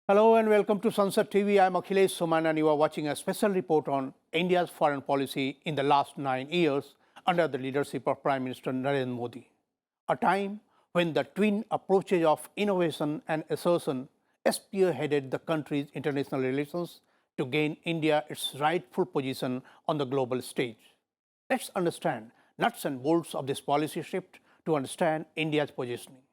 Hello and welcome to Sansad TV. I'm Akhilesh, Suman, and you are watching a special report on India's foreign policy in the last 9 years under the leadership of Prime Minister Narendra Modi. A time when the twin approaches of innovation and assertion spearheaded the country's international relations to gain India its rightful position on the global stage. Let's understand nuts and bolts of this policy shift to understand India's positioning.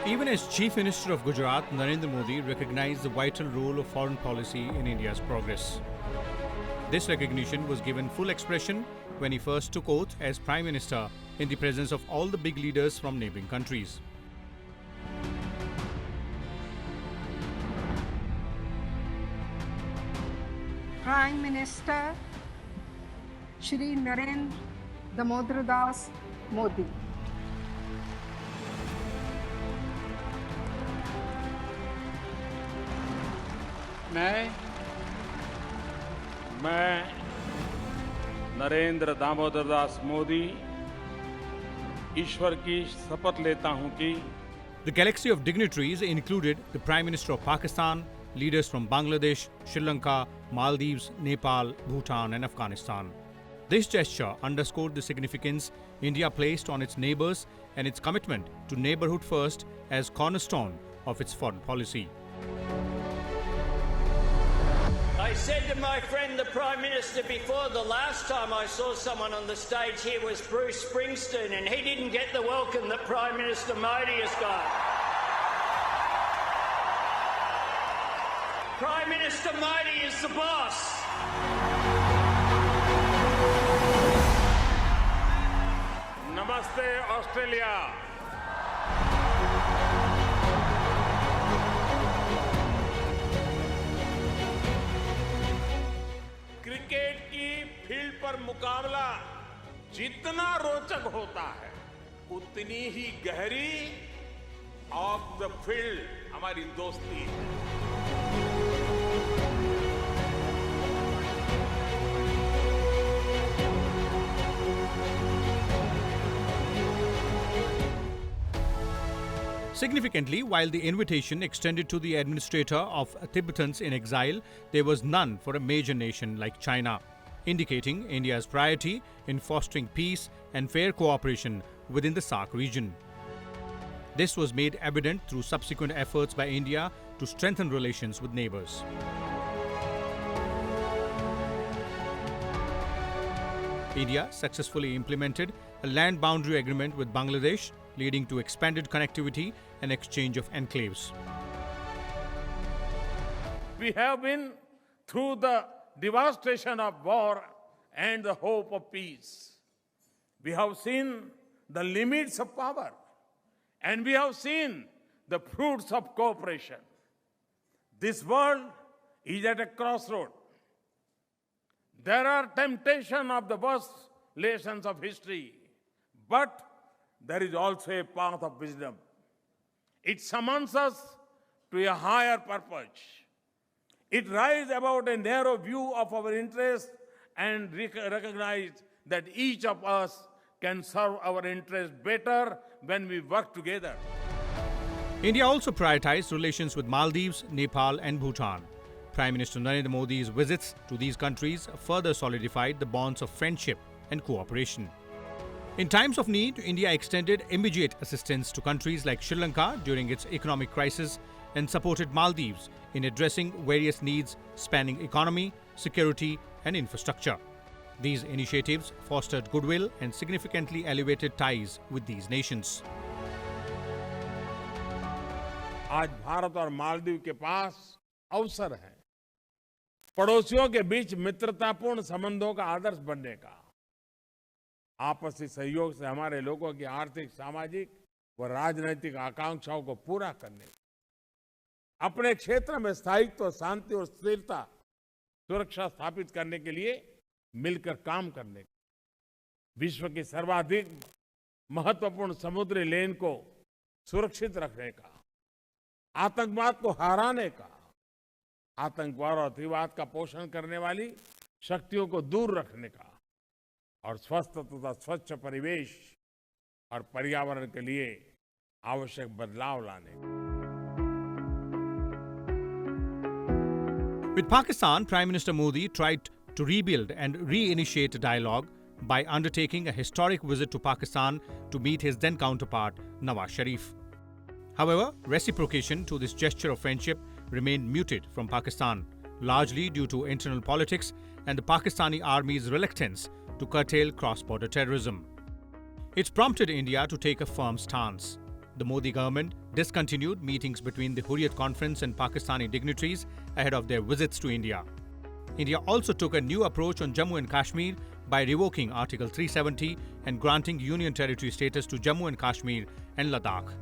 Even as Chief Minister of Gujarat, Narendra Modi recognized the vital role of foreign policy in India's progress. This recognition was given full expression when he first took oath as Prime Minister in the presence of all the big leaders from neighboring countries. Prime Minister Shri Narendra Damodar Modi. मैं नरेंद्र दामोदर दास मोदी ईश्वर की शपथ लेता हूं कि The galaxy of dignitaries included the Prime Minister of Pakistan, leaders from Bangladesh, Sri Lanka, Maldives, Nepal, Bhutan and Afghanistan. This gesture underscored the significance India placed on its neighbors and its commitment to neighborhood first as cornerstone of its foreign policy. I said to my friend, the Prime Minister, before the last time I saw someone on the stage here was Bruce Springsteen, and he didn't get the welcome that Prime Minister Modi has got. Prime Minister Modi is the boss. नमस्ते Australia. Cricket की field पर मुकाबला जितना रोचक होता है, उतनी ही गहरी ऑफ द फील्ड हमारी दोस्ती है। Significantly, while the invitation extended to the administrator of Tibetans in exile, there was none for a major nation like China, indicating India's priority in fostering peace and fair cooperation within the SAARC region. This was made evident through subsequent efforts by India to strengthen relations with neighbors. India successfully implemented a land boundary agreement with Bangladesh, leading to expanded connectivity and exchange of enclaves. We have been through the devastation of war and the hope of peace. We have seen the limits of power, and we have seen the fruits of cooperation. This world is at a crossroad. There are temptations of the worst lessons of history, but there is also a path of wisdom. It summons us to a higher purpose. It rises above a narrow view of our interests and recognizes that each of us can serve our interests better when we work together. India also prioritized relations with Maldives, Nepal and Bhutan. Prime Minister Narendra Modi's visits to these countries further solidified the bonds of friendship and cooperation. In times of need, India extended immediate assistance to countries like Sri Lanka during its economic crisis and supported Maldives in addressing various needs spanning economy, security and infrastructure. These initiatives fostered goodwill and significantly elevated ties with these nations. आज भारत और मालदीव के पास अवसर है पड़ोसियों के बीच मित्रतापूर्ण संबंधों का आदर्श बनने का। आपसी सहयोग से हमारे लोगों की आर्थिक, सामाजिक व राजनीतिक आकांक्षाओं को पूरा करने, अपने क्षेत्र में स्थायित्व, शांति और स्थिरता, सुरक्षा स्थापित करने के लिए मिलकर काम करने, विश्व की सर्वाधिक महत्वपूर्ण समुद्री लेन को सुरक्षित रखने का, आतंकवाद को हराने का, आतंकवाद और अतिवाद का पोषण करने वाली शक्तियों को दूर रखने का और स्वस्थ तथा स्वच्छ परिवेश और पर्यावरण के लिए आवश्यक बदलाव लाने का। With Pakistan, Prime Minister Modi tried to rebuild and reinitiate a dialogue by undertaking a historic visit to Pakistan to meet his then counterpart, Nawaz Sharif. However, reciprocation to this gesture of friendship remained muted from Pakistan, largely due to internal politics and the Pakistani army's reluctance to curtail cross-border terrorism. It's prompted India to take a firm stance. The Modi government discontinued meetings between the Hurriyat Conference and Pakistani dignitaries ahead of their visits to India. India also took a new approach on Jammu and Kashmir by revoking Article 370 and granting Union Territory status to Jammu and Kashmir and Ladakh.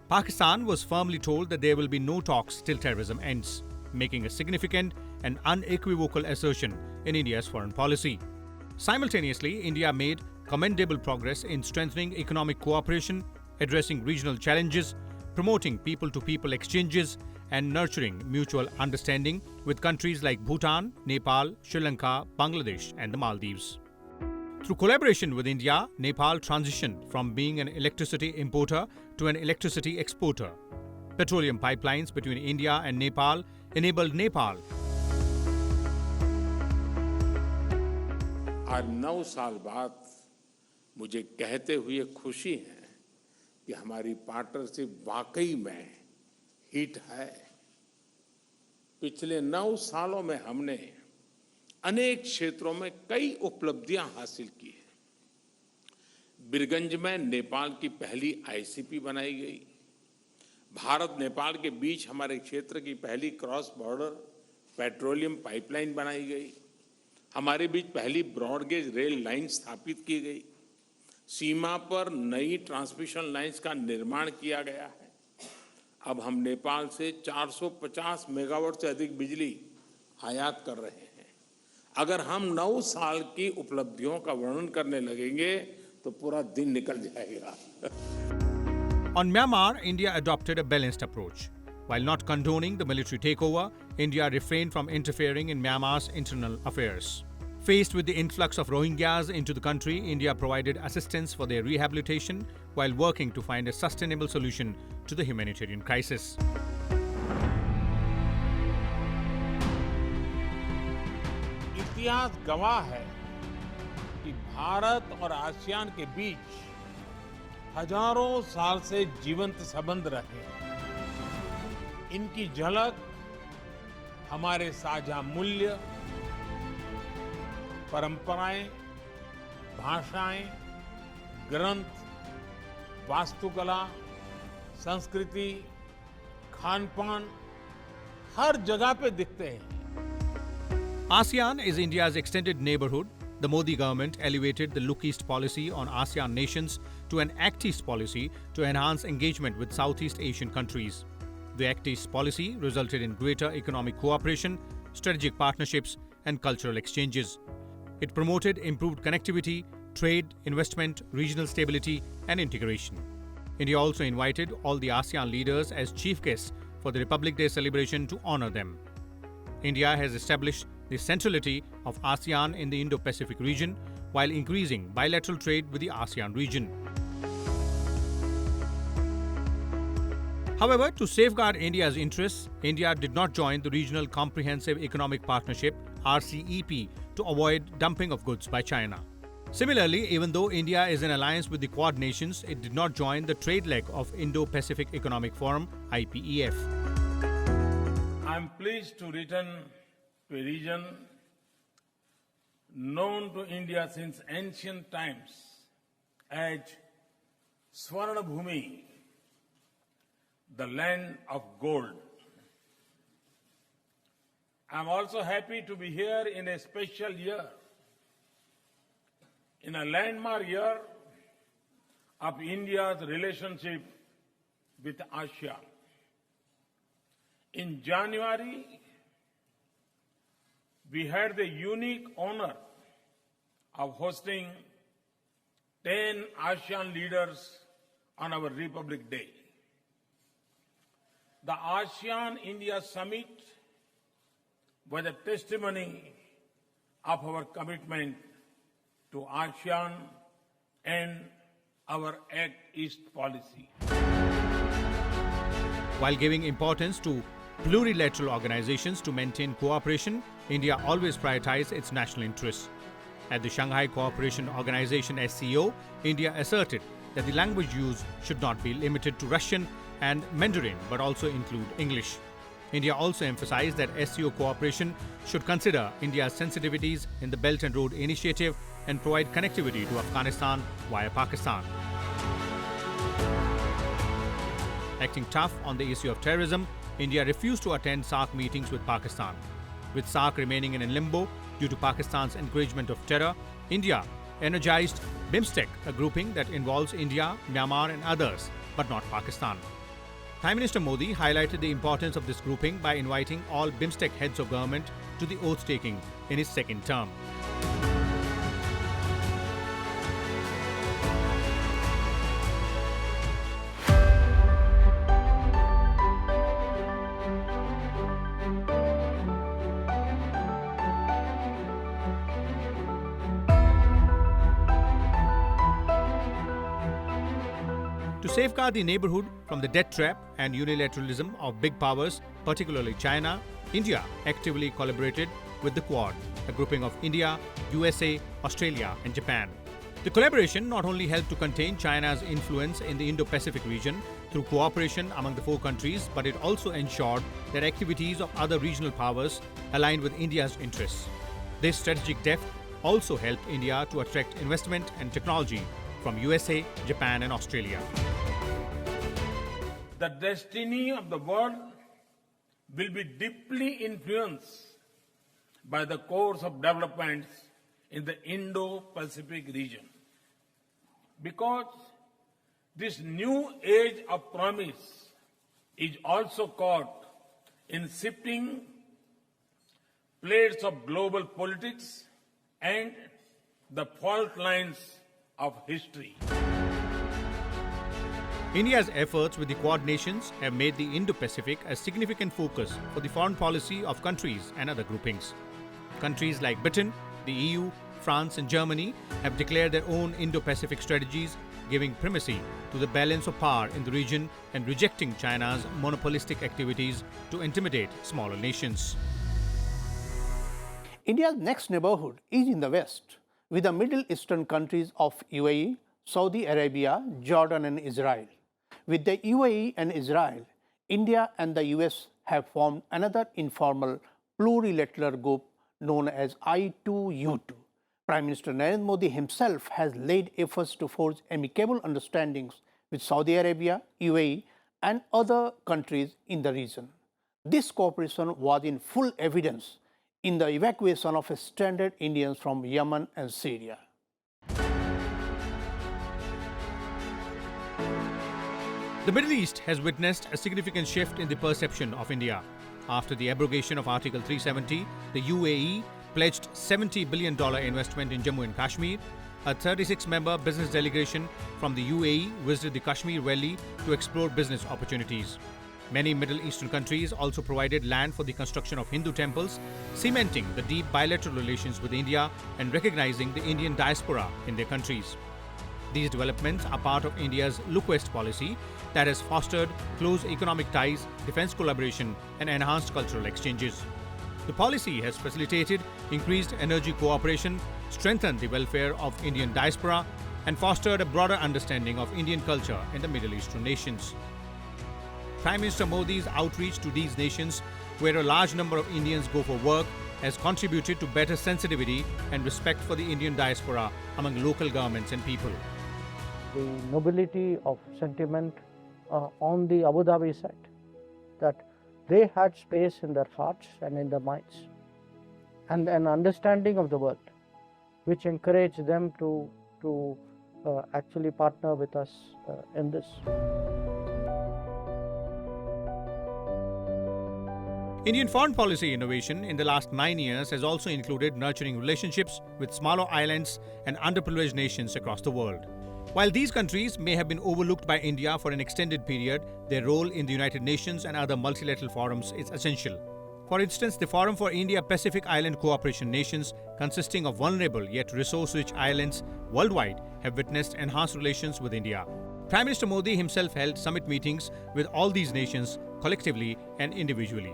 Pakistan was firmly told that there will be no talks till terrorism ends, making a significant and unequivocal assertion in India's foreign policy. Simultaneously, India made commendable progress in strengthening economic cooperation, addressing regional challenges, promoting people-to-people exchanges, and nurturing mutual understanding with countries like Bhutan, Nepal, Sri Lanka, Bangladesh, and the Maldives. Through collaboration with India, Nepal transitioned from being an electricity importer to an electricity exporter. Petroleum pipelines between India and Nepal enabled Nepal. आज 9 साल बाद मुझे कहते हुए खुशी है कि हमारी पार्टनरशिप वाकई में हिट है। पिछले 9 सालों में हमने अनेक क्षेत्रों में कई उपलब्धियां हासिल की हैं। बिरगंज में नेपाल की पहली आईसीपी बनाई गई। भारत नेपाल के बीच हमारे क्षेत्र की पहली क्रॉस बॉर्डर पेट्रोलियम पाइपलाइन बनाई गई। हमारे बीच पहली ब्रॉडगेज रेल लाइन स्थापित की गई। सीमा पर नई ट्रांसमिशन लाइंस का निर्माण किया गया है। अब हम नेपाल से 450 मेगावाट से अधिक बिजली आयात कर रहे हैं। अगर हम 9 साल की उपलब्धियों का वर्णन करने लगेंगे तो पूरा दिन निकल जाएगा। On Myanmar, India adopted a balanced approach. While not condoning the military takeover, India refrained from interfering in Myanmar's internal affairs. Faced with the influx of Rohingyas into the country, India provided assistance for their rehabilitation while working to find a sustainable solution to the humanitarian crisis. इतिहास गवाह है कि भारत और ASEAN के बीच हजारों साल से जीवंत संबंध रहे। इनकी झलक हमारे साझा मूल्य, परंपराएं, भाषाएं, ग्रंथ, वास्तुकला, संस्कृति, खान-पान हर जगह पे दिखते हैं। ASEAN is India's extended neighborhood. The Modi government elevated the Look East policy on ASEAN nations to an Act East policy to enhance engagement with Southeast Asian countries. The Act East policy resulted in greater economic cooperation, strategic partnerships, and cultural exchanges. It promoted improved connectivity, trade, investment, regional stability, and integration. India also invited all the ASEAN leaders as chief guests for the Republic Day celebration to honor them. India has established the centrality of ASEAN in the Indo-Pacific region while increasing bilateral trade with the ASEAN region. However, to safeguard India's interests, India did not join the Regional Comprehensive Economic Partnership (RCEP) to avoid dumping of goods by China. Similarly, even though India is in alliance with the Quad nations, it did not join the trade leg of Indo-Pacific Economic Forum (IPEF). I am pleased to return to a region known to India since ancient times as Swarna Bhumi, the land of gold. I am also happy to be here in a special year, in a landmark year of India's relationship with Asia. In January, we had the unique honor of hosting 10 ASEAN leaders on our Republic Day. The ASEAN-India Summit was a testimony of our commitment to ASEAN and our Act East policy. While giving importance to plurilateral organizations to maintain cooperation, India always prioritized its national interests. At the Shanghai Cooperation Organization SCO, India asserted that the language use should not be limited to Russian and Mandarin but also include English. India also emphasized that SCO cooperation should consider India's sensitivities in the Belt and Road Initiative and provide connectivity to Afghanistan via Pakistan. Acting tough on the issue of terrorism, India refused to attend SAARC meetings with Pakistan. With SAARC remaining in limbo due to Pakistan's encouragement of terror, India energized BIMSTEC, a grouping that involves India, Myanmar and others, but not Pakistan. Prime Minister Modi highlighted the importance of this grouping by inviting all BIMSTEC heads of government to the oath-taking in his second term. To safeguard the neighborhood from the debt trap and unilateralism of big powers, particularly China, India actively collaborated with the Quad, a grouping of India, USA, Australia and Japan. The collaboration not only helped to contain China's influence in the Indo-Pacific region through cooperation among the four countries, but it also ensured that activities of other regional powers aligned with India's interests. This strategic depth also helped India to attract investment and technology from USA, Japan and Australia. The destiny of the world will be deeply influenced by the course of developments in the Indo-Pacific region. Because this new age of promise is also caught in shifting plates of global politics and the fault lines of history. India's efforts with the Quad nations have made the Indo-Pacific a significant focus for the foreign policy of countries and other groupings. Countries like Britain, the EU, France and Germany have declared their own Indo-Pacific strategies, giving primacy to the balance of power in the region and rejecting China's monopolistic activities to intimidate smaller nations. India's next neighborhood is in the west, with the Middle Eastern countries of UAE, Saudi Arabia, Jordan and Israel. With the UAE and Israel, India and the US have formed another informal plurilateral group known as I2U2. Prime Minister Narendra Modi himself has led efforts to forge amicable understandings with Saudi Arabia, UAE and other countries in the region. This cooperation was in full evidence in the evacuation of stranded Indians from Yemen and Syria. The Middle East has witnessed a significant shift in the perception of India. After the abrogation of Article 370, the UAE pledged $70 billion investment in Jammu and Kashmir. A 36-member business delegation from the UAE visited the Kashmir Valley to explore business opportunities. Many Middle Eastern countries also provided land for the construction of Hindu temples, cementing the deep bilateral relations with India and recognizing the Indian diaspora in their countries. These developments are part of India's Look West policy that has fostered close economic ties, defense collaboration and enhanced cultural exchanges. The policy has facilitated increased energy cooperation, strengthened the welfare of Indian diaspora and fostered a broader understanding of Indian culture in the Middle Eastern nations. Prime Minister Modi's outreach to these nations, where a large number of Indians go for work, has contributed to better sensitivity and respect for the Indian diaspora among local governments and people. The nobility of sentiment on the Abu Dhabi side, that they had space in their hearts and in their minds, and an understanding of the world, which encouraged them to actually partner with us in this. Indian foreign policy innovation in the last 9 years has also included nurturing relationships with smaller islands and underprivileged nations across the world. While these countries may have been overlooked by India for an extended period, their role in the United Nations and other multilateral forums is essential. For instance, the Forum for India-Pacific Island Cooperation Nations, consisting of vulnerable yet resource-rich islands worldwide, have witnessed enhanced relations with India. Prime Minister Modi himself held summit meetings with all these nations, collectively and individually.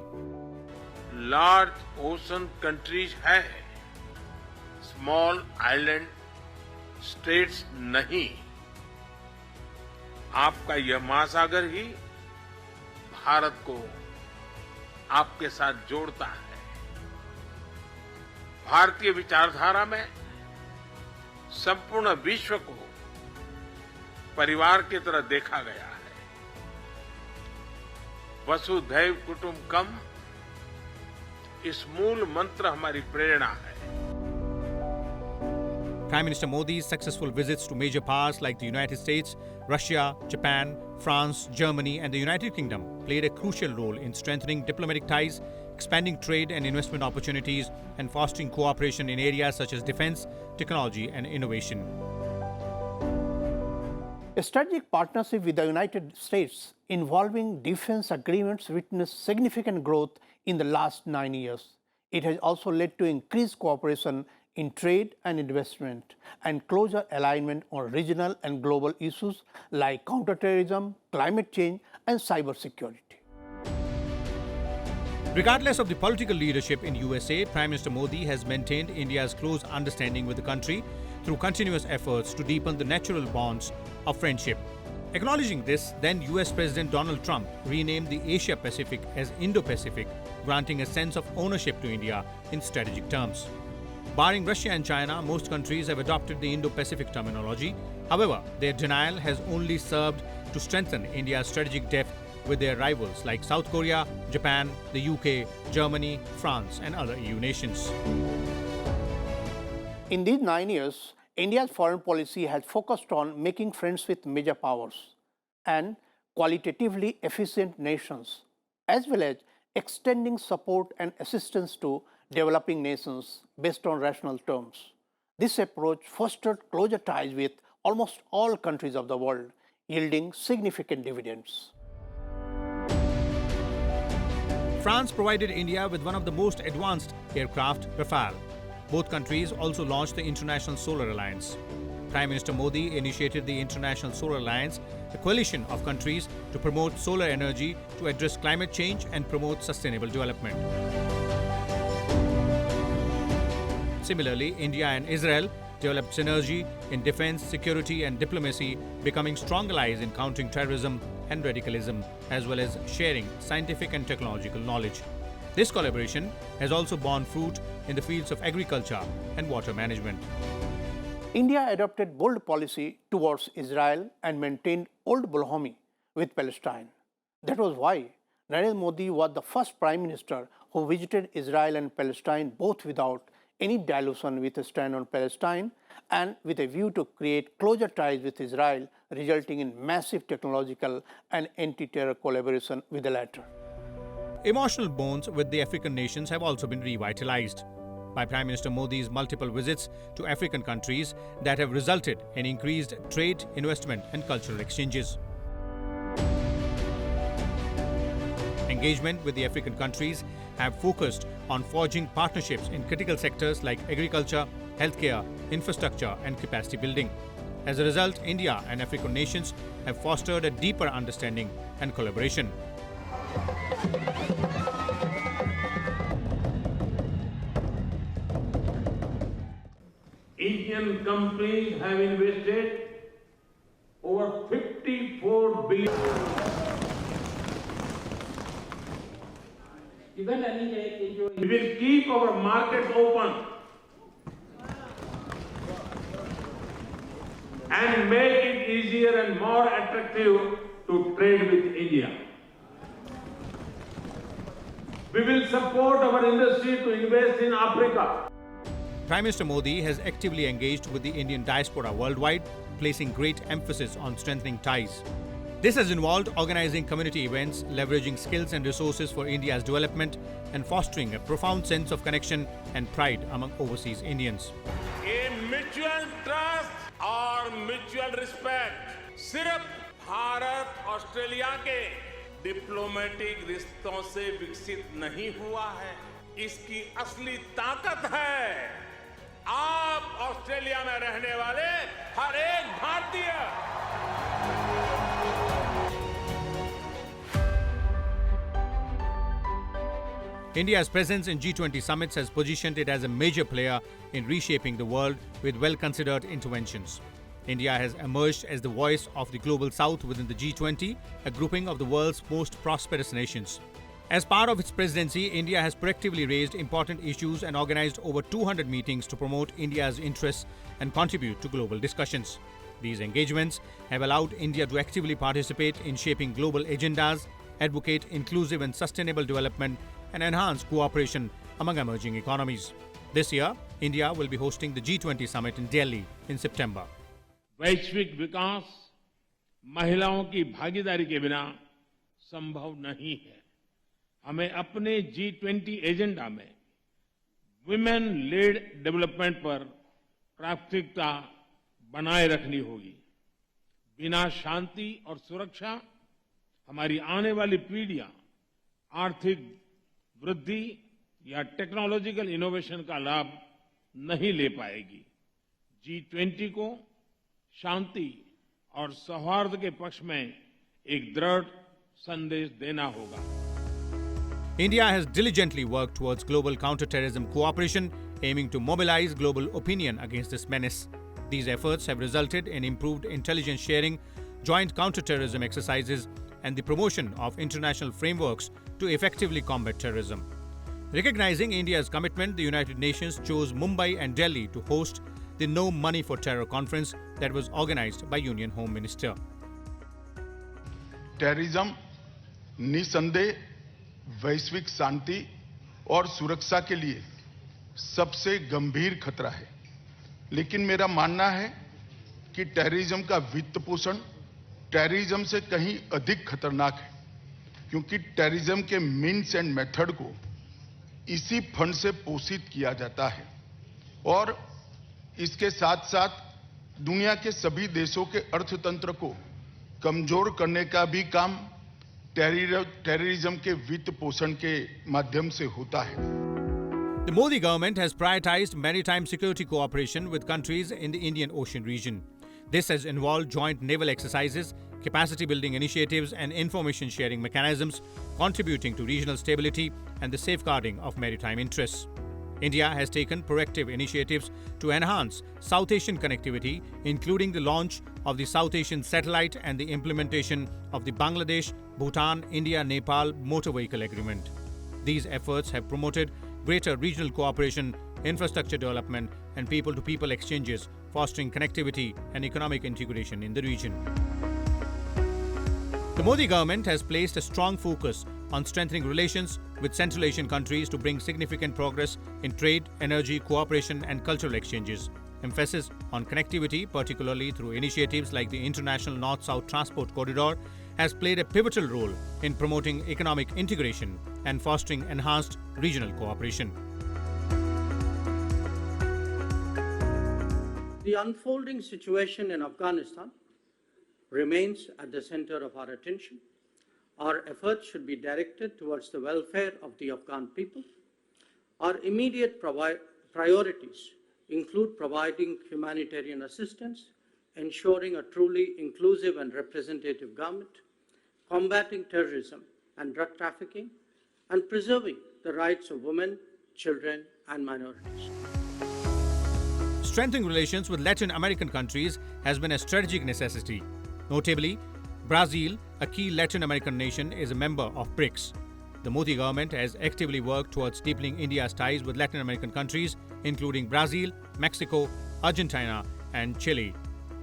Large ocean countries है, small island states नहीं। आपका यह महासागर ही भारत को आपके साथ जोड़ता है। भारतीय विचारधारा में संपूर्ण विश्व को परिवार की तरह देखा गया है। वसुधैव कुटुंबकम इस मूल मंत्र हमारी प्रेरणा है। Prime Minister Modi's successful visits to major powers like the United States, Russia, Japan, France, Germany and the United Kingdom played a crucial role in strengthening diplomatic ties, expanding trade and investment opportunities, and fostering cooperation in areas such as defense, technology and innovation. A strategic partnership with the United States involving defense agreements witnessed significant growth in the last 9 years. It has also led to increased cooperation in trade and investment and closer alignment on regional and global issues like counterterrorism, climate change and cybersecurity. Regardless of the political leadership in USA, Prime Minister Modi has maintained India's close understanding with the country through continuous efforts to deepen the natural bonds of friendship. Acknowledging this, then US President Donald Trump renamed the Asia-Pacific as Indo-Pacific, granting a sense of ownership to India in strategic terms. Barring Russia and China, most countries have adopted the Indo-Pacific terminology. However, their denial has only served to strengthen India's strategic depth with their rivals like South Korea, Japan, the UK, Germany, France and other EU nations. In these 9 years, India's foreign policy has focused on making friends with major powers and qualitatively efficient nations, as well as extending support and assistance to developing nations based on rational terms. This approach fostered closer ties with almost all countries of the world, yielding significant dividends. France provided India with one of the most advanced aircraft, Rafale. Both countries also launched the International Solar Alliance. Prime Minister Modi initiated the International Solar Alliance, a coalition of countries to promote solar energy to address climate change and promote sustainable development. Similarly, India and Israel developed synergy in defense, security and diplomacy, becoming strong allies in countering terrorism and radicalism, as well as sharing scientific and technological knowledge. This collaboration has also borne fruit in the fields of agriculture and water management. India adopted bold policy towards Israel and maintained old bonhomie with Palestine. That was why Narendra Modi was the first Prime Minister who visited Israel and Palestine both without any dilution with a stand on Palestine and with a view to create closer ties with Israel, resulting in massive technological and anti-terror collaboration with the latter. Emotional bonds with the African nations have also been revitalized by Prime Minister Modi's multiple visits to African countries that have resulted in increased trade, investment and cultural exchanges. Engagement with the African countries have focused on forging partnerships in critical sectors like agriculture, healthcare, infrastructure and capacity building. As a result, India and African nations have fostered a deeper understanding and collaboration. Indian companies have invested over 54 billion. We will keep our markets open and make it easier and more attractive to trade with India. We will support our industry to invest in Africa. Prime Minister Modi has actively engaged with the Indian diaspora worldwide, placing great emphasis on strengthening ties. This has involved organizing community events, leveraging skills and resources for India's development, and fostering a profound sense of connection and pride among overseas Indians. A mutual trust और mutual respect सिर्फ Bharat Australia के diplomatic रिश्तों से विकसित नहीं हुआ है, इसकी असली ताकत है आप ऑस्ट्रेलिया में रहने वाले हर एक भारतीय। India's presence in G20 summits has positioned it as a major player in reshaping the world with well-considered interventions. India has emerged as the voice of the Global South within the G20, a grouping of the world's most prosperous nations. As part of its presidency, India has proactively raised important issues and organized over 200 meetings to promote India's interests and contribute to global discussions. These engagements have allowed India to actively participate in shaping global agendas, advocate inclusive and sustainable development, and enhance cooperation among emerging economies. This year, India will be hosting the G20 summit in Delhi in September. वैश्विक विकास महिलाओं की भागीदारी के बिना संभव नहीं है। हमें अपने G20 एजेंडा में विमेन लेड डेवलपमेंट पर प्राथमिकता बनाए रखनी होगी। बिना शांति और सुरक्षा हमारी आने वाली पीढ़ियां आर्थिक वृद्धि या टेक्नोलॉजिकल इनोवेशन का लाभ नहीं ले पाएगी। G20 को शांति और सौहार्द के पक्ष में एक दृढ़ संदेश देना होगा। India has diligently worked towards global counter-terrorism cooperation, aiming to mobilize global opinion against this menace. These efforts have resulted in improved intelligence sharing, joint counter-terrorism exercises, and the promotion of international frameworks to effectively combat terrorism. Recognizing India's commitment, the United Nations chose Mumbai and Delhi to host the No Money for Terror conference that was organized by Union Home Minister. Terrorism निसंदेह वैश्विक शांति और सुरक्षा के लिए सबसे गंभीर खतरा है, लेकिन मेरा मानना है कि टेररिज्म का वित्त पोषण टेररिज्म से कहीं अधिक खतरनाक है, क्योंकि टेररिज्म के मीन्स एंड मेथड को इसी फंड से पोषित किया जाता है और इसके साथ साथ दुनिया के सभी देशों के अर्थतंत्र को कमजोर करने का भी काम टेररिज्म के वित्त पोषण के माध्यम से होता है। The Modi government has prioritized maritime security cooperation with countries in the Indian Ocean region. This has involved joint naval exercises, capacity building initiatives, and information sharing mechanisms, contributing to regional stability and the safeguarding of maritime interests. India has taken proactive initiatives to enhance South Asian connectivity, including the launch of the South Asian satellite and the implementation of the Bangladesh, Bhutan, India, Nepal Motor Vehicle Agreement. These efforts have promoted greater regional cooperation, infrastructure development, and people-to-people exchanges, fostering connectivity and economic integration in the region. The Modi government has placed a strong focus on strengthening relations with Central Asian countries to bring significant progress in trade, energy, cooperation, and cultural exchanges. Emphasis on connectivity, particularly through initiatives like the International North-South Transport Corridor, has played a pivotal role in promoting economic integration and fostering enhanced regional cooperation. The unfolding situation in Afghanistan remains at the center of our attention. Our efforts should be directed towards the welfare of the Afghan people. Our immediate priorities include providing humanitarian assistance, ensuring a truly inclusive and representative government, combating terrorism and drug trafficking, and preserving the rights of women, children, and minorities. Strengthening relations with Latin American countries has been a strategic necessity. Notably, Brazil, a key Latin American nation, is a member of BRICS. The Modi government has actively worked towards deepening India's ties with Latin American countries, including Brazil, Mexico, Argentina, and Chile.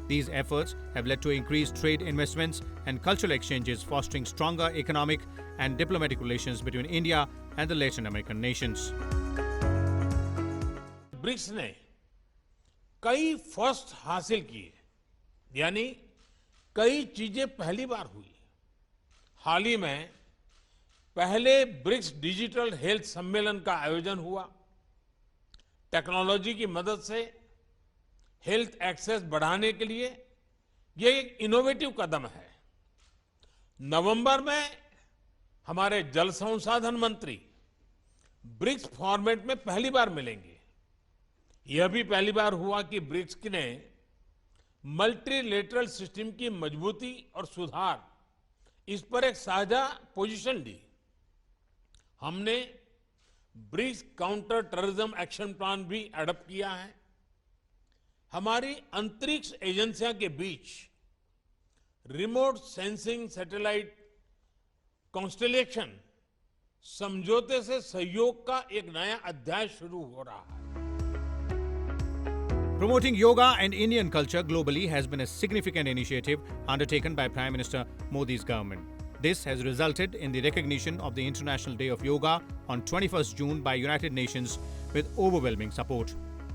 These efforts have led to increased trade investments and cultural exchanges, fostering stronger economic and diplomatic relations between India and the Latin American nations. BRICS ने कई first हासिल किए, यानी कई चीजें पहली बार हुई। हाल ही में पहले ब्रिक्स डिजिटल हेल्थ सम्मेलन का आयोजन हुआ। टेक्नोलॉजी की मदद से हेल्थ एक्सेस बढ़ाने के लिए यह एक इनोवेटिव कदम है। नवंबर में हमारे जल संसाधन मंत्री ब्रिक्स फॉर्मेट में पहली बार मिलेंगे। यह भी पहली बार हुआ कि ब्रिक्स ने मल्टीलेटरल सिस्टम की मजबूती और सुधार इस पर एक साझा पोजीशन ली। हमने BRICS counter terrorism action plan भी एडॉप्ट किया है। हमारी अंतरिक्ष एजेंसियों के बीच रिमोट सेंसिंग सैटेलाइट कॉन्स्टेलेशन समझौते से सहयोग का एक नया अध्याय शुरू हो रहा है। Promoting yoga and Indian culture globally has been a significant initiative undertaken by Prime Minister Modi's government. This has resulted in the recognition of the International Day of Yoga on 21st June by United Nations with overwhelming support.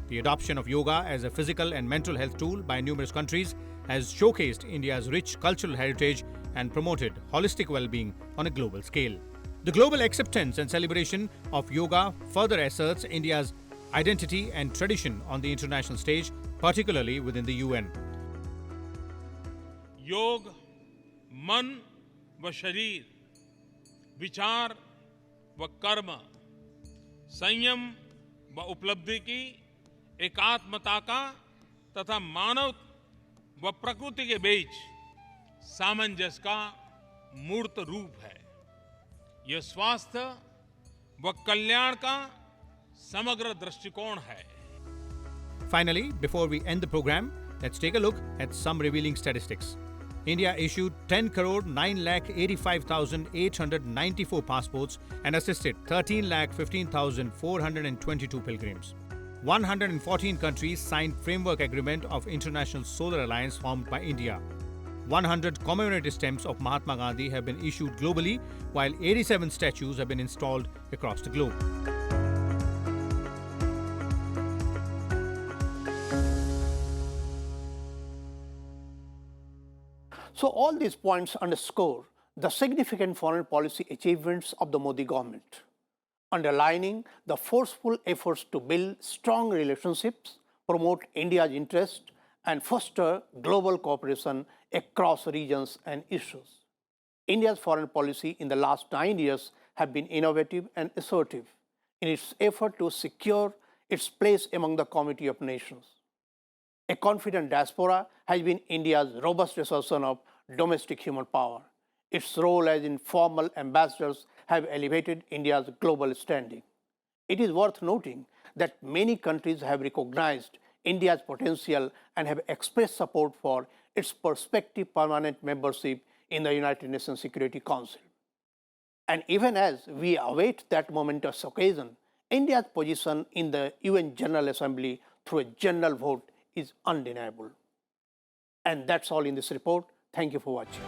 The adoption of yoga as a physical and mental health tool by numerous countries has showcased India's rich cultural heritage and promoted holistic well-being on a global scale. The global acceptance and celebration of yoga further asserts India's identity and tradition on the international stage, particularly within the UN. योग मन व शरीर, विचार व कर्म, संयम व उपलब्धि की एकात्मता का तथा मानव व प्रकृति के बीच सामंजस्य का मूर्त रूप है। यह स्वास्थ्य व कल्याण का समग्र दृष्टिकोण है। Finally, before we end the program, let's take a look at some revealing statistics. India issued 10,985,894 passports and assisted 13,15,422 pilgrims. 114 countries signed framework agreement of International Solar Alliance formed by India. 100 commemorative stamps of Mahatma Gandhi have been issued globally, while 87 statues have been installed across the globe. So all these points underscore the significant foreign policy achievements of the Modi government, underlining the forceful efforts to build strong relationships, promote India's interests, and foster global cooperation across regions and issues. India's foreign policy in the last 9 years have been innovative and assertive in its effort to secure its place among the community of nations. A confident diaspora has been India's robust assertion of domestic human power. Its role as informal ambassadors have elevated India's global standing. It is worth noting that many countries have recognized India's potential and have expressed support for its prospective permanent membership in the United Nations Security Council. And even as we await that momentous occasion, India's position in the UN General Assembly through a general vote is undeniable. And that's all in this report. Thank you for watching.